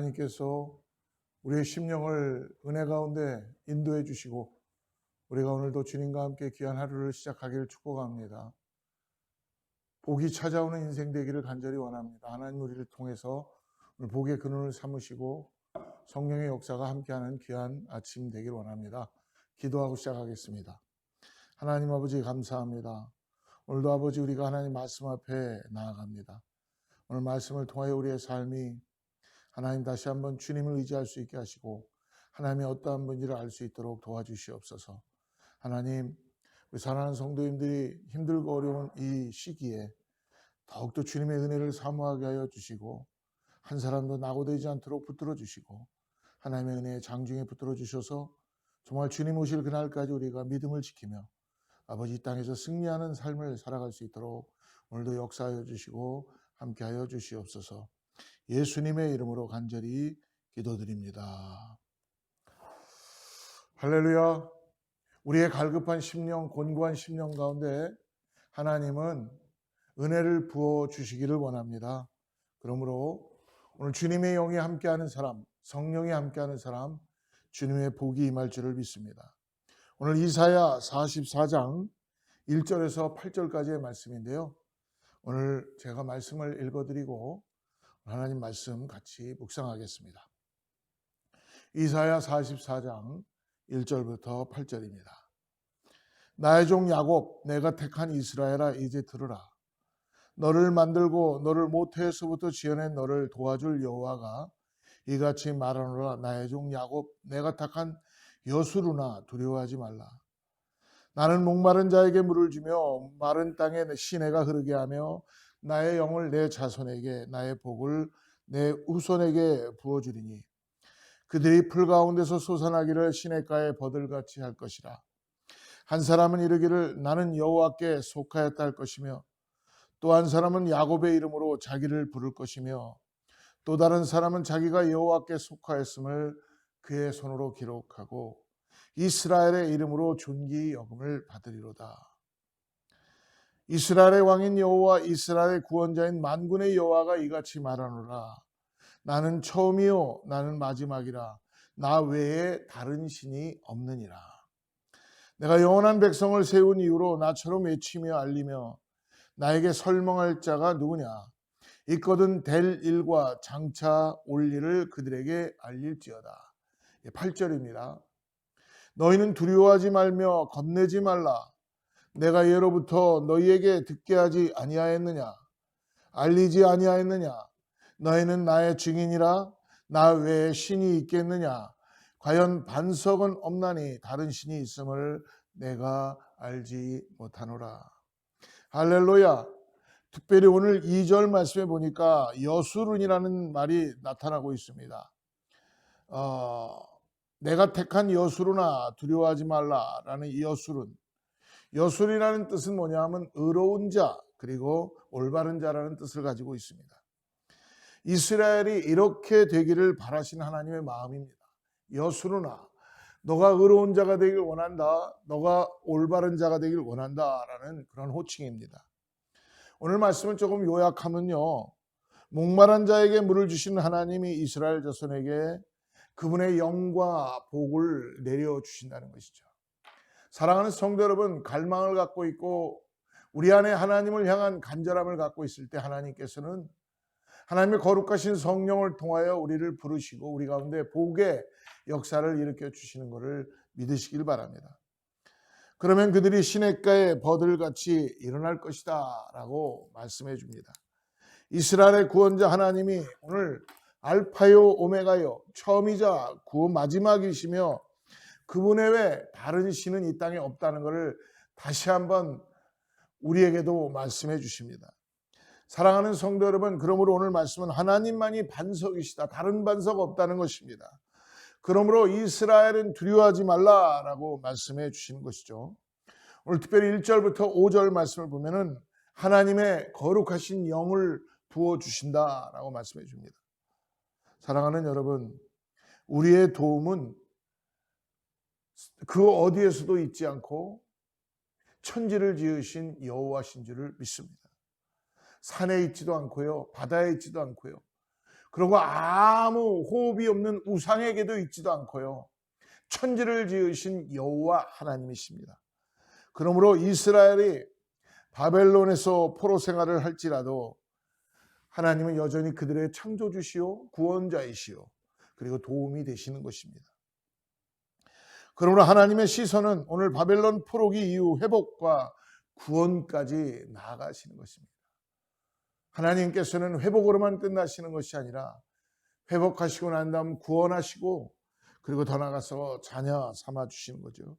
하나님께서 우리의 심령을 은혜 가운데 인도해 주시고 우리가 오늘도 주님과 함께 귀한 하루를 시작하기를 축복합니다. 복이 찾아오는 인생 되기를 간절히 원합니다. 하나님 우리를 통해서 오늘 복의 근원을 삼으시고 성령의 역사가 함께하는 귀한 아침 되기를 원합니다. 기도하고 시작하겠습니다. 하나님 아버지 감사합니다. 오늘도 아버지 우리가 하나님 말씀 앞에 나아갑니다. 오늘 말씀을 통하여 우리의 삶이 하나님 다시 한번 주님을 의지할 수 있게 하시고 하나님의 어떠한 분인지를 알 수 있도록 도와주시옵소서. 하나님 우리 사랑하는 성도님들이 힘들고 어려운 이 시기에 더욱더 주님의 은혜를 사모하게 하여 주시고 한 사람도 낙오되지 않도록 붙들어 주시고 하나님의 은혜의 장중에 붙들어 주셔서 정말 주님 오실 그날까지 우리가 믿음을 지키며 아버지 이 땅에서 승리하는 삶을 살아갈 수 있도록 오늘도 역사하여 주시고 함께하여 주시옵소서. 예수님의 이름으로 간절히 기도드립니다. 할렐루야. 우리의 갈급한 심령, 곤고한 심령 가운데 하나님은 은혜를 부어주시기를 원합니다. 그러므로 오늘 주님의 영이 함께하는 사람, 성령이 함께하는 사람, 주님의 복이 임할 줄을 믿습니다. 오늘 이사야 44장 1절에서 8절까지의 말씀인데요. 오늘 제가 말씀을 읽어드리고 하나님 말씀 같이 묵상하겠습니다. 이사야 44장 1절부터 8절입니다. 나의 종 야곱, 내가 택한 이스라엘아 이제 들으라. 너를 만들고 너를 모태에서부터 지어낸 너를 도와줄 여호와가 이같이 말하노라. 나의 종 야곱, 내가 택한 여수루나 두려워하지 말라. 나는 목마른 자에게 물을 주며 마른 땅에 시내가 흐르게 하며 나의 영을 내 자손에게 나의 복을 내 후손에게 부어주리니 그들이 풀 가운데서 솟아나기를 시냇가에 버들같이 할 것이라. 한 사람은 이르기를 나는 여호와께 속하였다 할 것이며 또 한 사람은 야곱의 이름으로 자기를 부를 것이며 또 다른 사람은 자기가 여호와께 속하였음을 그의 손으로 기록하고 이스라엘의 이름으로 존귀 여김을 받으리로다. 이스라엘의 왕인 여호와 이스라엘의 구원자인 만군의 여호와가 이같이 말하노라. 나는 처음이요 나는 마지막이라. 나 외에 다른 신이 없느니라. 내가 영원한 백성을 세운 이후로 나처럼 외치며 알리며 나에게 설명할 자가 누구냐. 있거든 될 일과 장차 올 일을 그들에게 알릴지어다. 8절입니다. 너희는 두려워하지 말며 겁내지 말라. 내가 예로부터 너희에게 듣게 하지 아니하였느냐. 알리지 아니하였느냐. 너희는 나의 증인이라. 나 외에 신이 있겠느냐. 과연 반석은 없나니 다른 신이 있음을 내가 알지 못하노라. 할렐루야. 특별히 오늘 2절 말씀에 보니까 여수룬이라는 말이 나타나고 있습니다. 내가 택한 여수루나 두려워하지 말라라는 이 여수룬. 여술이라는 뜻은 뭐냐 하면 의로운 자 그리고 올바른 자라는 뜻을 가지고 있습니다. 이스라엘이 이렇게 되기를 바라시는 하나님의 마음입니다. 여수르나 너가 의로운 자가 되길 원한다. 너가 올바른 자가 되길 원한다라는 그런 호칭입니다. 오늘 말씀을 조금 요약하면요. 목마른 자에게 물을 주시는 하나님이 이스라엘 자손에게 그분의 영과 복을 내려주신다는 것이죠. 사랑하는 성도 여러분, 갈망을 갖고 있고 우리 안에 하나님을 향한 간절함을 갖고 있을 때 하나님께서는 하나님의 거룩하신 성령을 통하여 우리를 부르시고 우리 가운데 복의 역사를 일으켜 주시는 것을 믿으시길 바랍니다. 그러면 그들이 시냇가에 버들같이 일어날 것이다 라고 말씀해 줍니다. 이스라엘의 구원자 하나님이 오늘 알파요 오메가요 처음이자 마지막이시며 그분 외에 다른 신은 이 땅에 없다는 것을 다시 한번 우리에게도 말씀해 주십니다. 사랑하는 성도 여러분, 그러므로 오늘 말씀은 하나님만이 반석이시다. 다른 반석 없다는 것입니다. 그러므로 이스라엘은 두려워하지 말라라고 말씀해 주시는 것이죠. 오늘 특별히 1절부터 5절 말씀을 보면은 하나님의 거룩하신 영을 부어주신다라고 말씀해 줍니다. 사랑하는 여러분, 우리의 도움은 그 어디에서도 있지 않고 천지를 지으신 여호와신 줄을 믿습니다. 산에 있지도 않고요, 바다에 있지도 않고요, 그리고 아무 호흡이 없는 우상에게도 있지도 않고요. 천지를 지으신 여호와 하나님이십니다. 그러므로 이스라엘이 바벨론에서 포로 생활을 할지라도 하나님은 여전히 그들의 창조주시요 구원자이시요 그리고 도움이 되시는 것입니다. 그러므로 하나님의 시선은 오늘 바벨론 포로기 이후 회복과 구원까지 나아가시는 것입니다. 하나님께서는 회복으로만 끝나시는 것이 아니라 회복하시고 난 다음 구원하시고 그리고 더 나아가서 자녀 삼아주시는 거죠.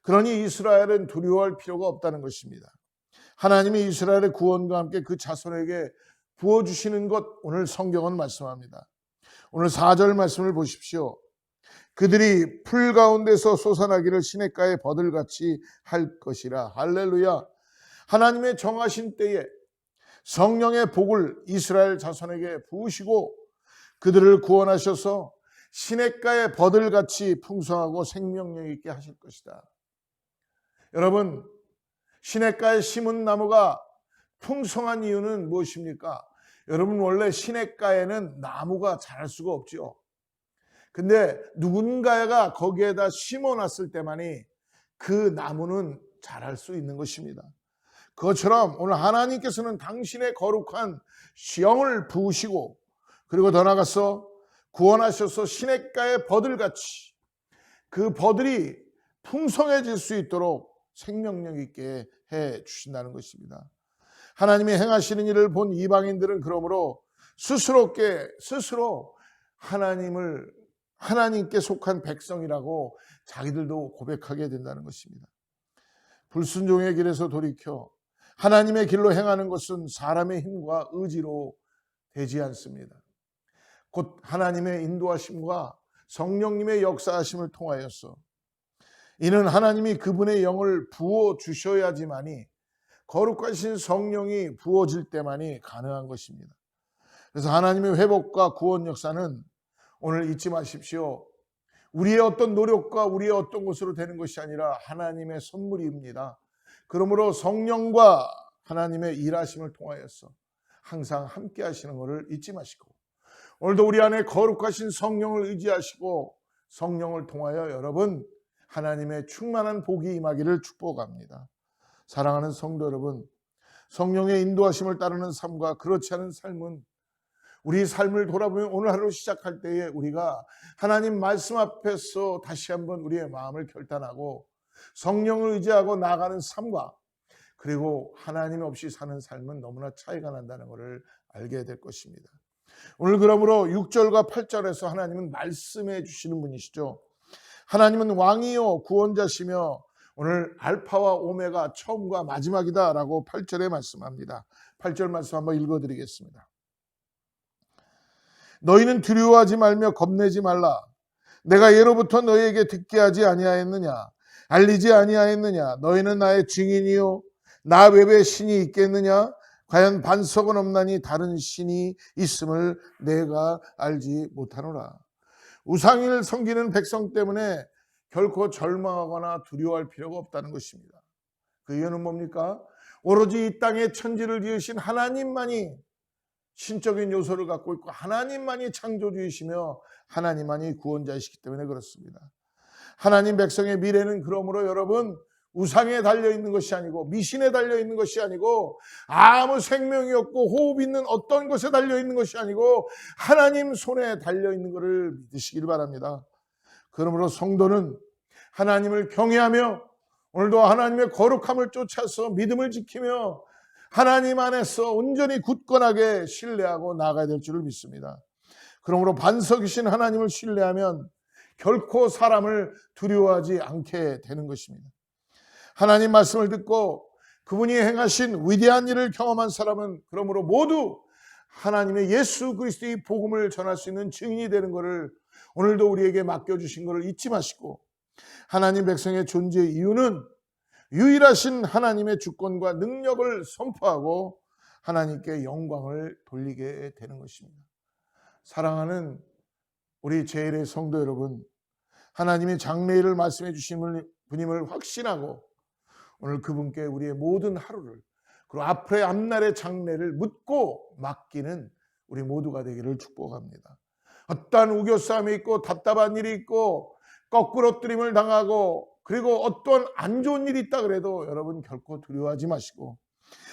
그러니 이스라엘은 두려워할 필요가 없다는 것입니다. 하나님이 이스라엘의 구원과 함께 그 자손에게 부어주시는 것 오늘 성경은 말씀합니다. 오늘 4절 말씀을 보십시오. 그들이 풀 가운데서 솟아나기를 시냇가의 버들같이 할 것이라. 할렐루야. 하나님의 정하신 때에 성령의 복을 이스라엘 자손에게 부으시고 그들을 구원하셔서 시냇가의 버들같이 풍성하고 생명력 있게 하실 것이다. 여러분, 시냇가에 심은 나무가 풍성한 이유는 무엇입니까? 여러분, 원래 시냇가에는 나무가 자랄 수가 없죠. 근데 누군가가 거기에다 심어놨을 때만이 그 나무는 자랄 수 있는 것입니다. 그것처럼 오늘 하나님께서는 당신의 거룩한 영을 부으시고 그리고 더 나아가서 구원하셔서 시냇가의 버들같이 그 버들이 풍성해질 수 있도록 생명력 있게 해 주신다는 것입니다. 하나님이 행하시는 일을 본 이방인들은 그러므로 스스로 하나님께 속한 백성이라고 자기들도 고백하게 된다는 것입니다. 불순종의 길에서 돌이켜 하나님의 길로 행하는 것은 사람의 힘과 의지로 되지 않습니다. 곧 하나님의 인도하심과 성령님의 역사하심을 통하여서 이는 하나님이 그분의 영을 부어 주셔야지만이 거룩하신 성령이 부어질 때만이 가능한 것입니다. 그래서 하나님의 회복과 구원 역사는 오늘 잊지 마십시오. 우리의 어떤 노력과 우리의 어떤 것으로 되는 것이 아니라 하나님의 선물입니다. 그러므로 성령과 하나님의 일하심을 통하여서 항상 함께 하시는 것을 잊지 마시고 오늘도 우리 안에 거룩하신 성령을 의지하시고 성령을 통하여 여러분 하나님의 충만한 복이 임하기를 축복합니다. 사랑하는 성도 여러분, 성령의 인도하심을 따르는 삶과 그렇지 않은 삶은 우리 삶을 돌아보면 오늘 하루 시작할 때에 우리가 하나님 말씀 앞에서 다시 한번 우리의 마음을 결단하고 성령을 의지하고 나아가는 삶과 그리고 하나님 없이 사는 삶은 너무나 차이가 난다는 것을 알게 될 것입니다. 오늘 그러므로 6절과 8절에서 하나님은 말씀해 주시는 분이시죠. 하나님은 왕이요 구원자시며 오늘 알파와 오메가 처음과 마지막이다 라고 8절에 말씀합니다. 8절 말씀 한번 읽어드리겠습니다. 너희는 두려워하지 말며 겁내지 말라. 내가 예로부터 너희에게 듣게 하지 아니하였느냐? 알리지 아니하였느냐? 너희는 나의 증인이요 나 외에 신이 있겠느냐? 과연 반석은 없나니 다른 신이 있음을 내가 알지 못하노라. 우상을 섬기는 백성 때문에 결코 절망하거나 두려워할 필요가 없다는 것입니다. 그 이유는 뭡니까? 오로지 이 땅에 천지를 지으신 하나님만이 신적인 요소를 갖고 있고 하나님만이 창조주이시며 하나님만이 구원자이시기 때문에 그렇습니다. 하나님 백성의 미래는 그러므로 여러분 우상에 달려있는 것이 아니고 미신에 달려있는 것이 아니고 아무 생명이 없고 호흡 있는 어떤 것에 달려있는 것이 아니고 하나님 손에 달려있는 것을 믿으시길 바랍니다. 그러므로 성도는 하나님을 경외하며 오늘도 하나님의 거룩함을 쫓아서 믿음을 지키며 하나님 안에서 온전히 굳건하게 신뢰하고 나아가야 될 줄을 믿습니다. 그러므로 반석이신 하나님을 신뢰하면 결코 사람을 두려워하지 않게 되는 것입니다. 하나님 말씀을 듣고 그분이 행하신 위대한 일을 경험한 사람은 그러므로 모두 하나님의 예수 그리스도의 복음을 전할 수 있는 증인이 되는 것을 오늘도 우리에게 맡겨주신 것을 잊지 마시고 하나님 백성의 존재의 이유는 유일하신 하나님의 주권과 능력을 선포하고 하나님께 영광을 돌리게 되는 것입니다. 사랑하는 우리 제일의 성도 여러분, 하나님이 장래일을 말씀해 주신 분임을 확신하고 오늘 그분께 우리의 모든 하루를 그리고 앞으로의 앞날의 장래를 묻고 맡기는 우리 모두가 되기를 축복합니다. 어떠한 우겨싸움이 있고 답답한 일이 있고 거꾸로뜨림을 당하고 그리고 어떤 안 좋은 일이 있다 그래도 여러분 결코 두려워하지 마시고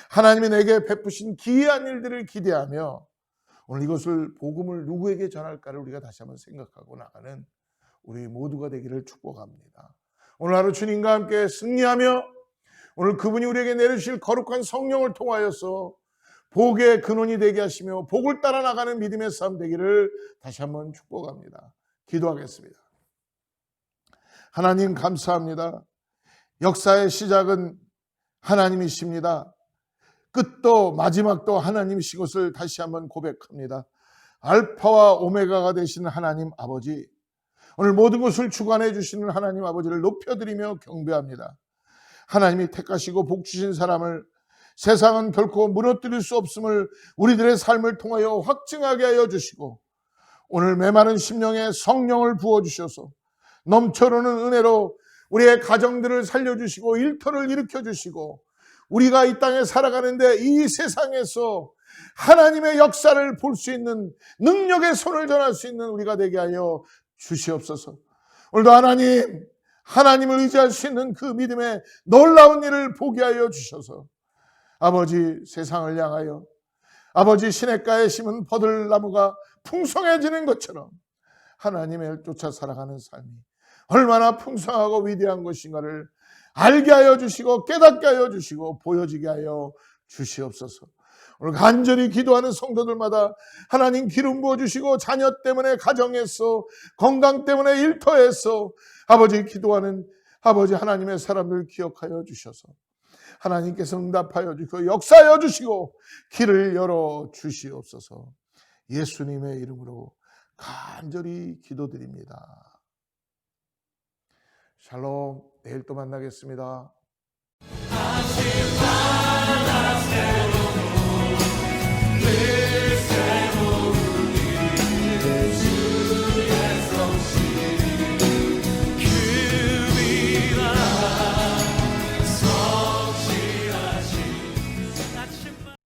하나님이 내게 베푸신 기이한 일들을 기대하며 오늘 이것을 복음을 누구에게 전할까를 우리가 다시 한번 생각하고 나가는 우리 모두가 되기를 축복합니다. 오늘 하루 주님과 함께 승리하며 오늘 그분이 우리에게 내려주실 거룩한 성령을 통하여서 복의 근원이 되게 하시며 복을 따라 나가는 믿음의 삶 되기를 다시 한번 축복합니다. 기도하겠습니다. 하나님 감사합니다. 역사의 시작은 하나님이십니다. 끝도 마지막도 하나님이신 것을 다시 한번 고백합니다. 알파와 오메가가 되시는 하나님 아버지, 오늘 모든 것을 주관해 주시는 하나님 아버지를 높여드리며 경배합니다. 하나님이 택하시고 복 주신 사람을 세상은 결코 무너뜨릴 수 없음을 우리들의 삶을 통하여 확증하게 하여 주시고 오늘 메마른 심령에 성령을 부어주셔서 넘쳐흐르는 은혜로 우리의 가정들을 살려주시고 일터를 일으켜주시고 우리가 이 땅에 살아가는데 이 세상에서 하나님의 역사를 볼 수 있는 능력의 손을 전할 수 있는 우리가 되게 하여 주시옵소서. 오늘도 하나님을 의지할 수 있는 그 믿음의 놀라운 일을 보게 하여 주셔서 아버지 세상을 향하여 아버지 시냇가에 심은 버들나무가 풍성해지는 것처럼 하나님을 쫓아 살아가는 삶이 얼마나 풍성하고 위대한 것인가를 알게 하여 주시고 깨닫게 하여 주시고 보여지게 하여 주시옵소서. 오늘 간절히 기도하는 성도들마다 하나님 기름 부어주시고 자녀 때문에 가정에서 건강 때문에 일터에서 아버지 기도하는 아버지 하나님의 사람들 기억하여 주셔서 하나님께서 응답하여 주시고 역사하여 주시고 길을 열어 주시옵소서. 예수님의 이름으로 간절히 기도드립니다. 샬롬. 내일 또 만나겠습니다. 다시 만나 새로운